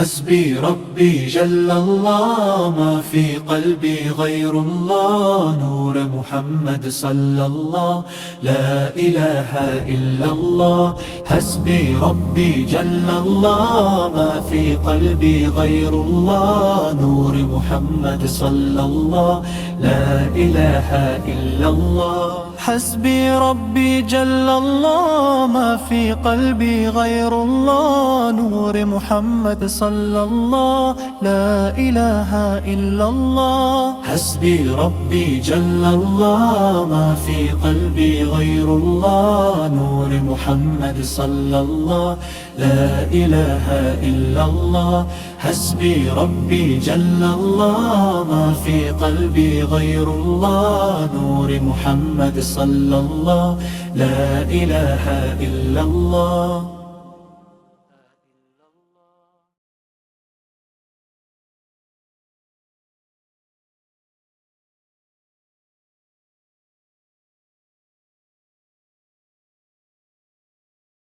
حسبي ربي جل الله، ما في قلبي غير الله، نور محمد صلى الله، لا إله إلا الله. حسبي ربي جل الله، ما في قلبي غير الله، نور محمد صلى الله، لا إله إلا الله. حسبي ربي جل الله، ما في قلبي غير الله، نور محمد صلى الله، لا إله إلا الله. حسبي ربي جل الله، ما في قلبي غير الله، نور محمد صلى الله، لا إله إلا الله. حسبي ربي جل الله، ما في قلبي غير الله، نور محمد صلى الله، لا إله إلا الله.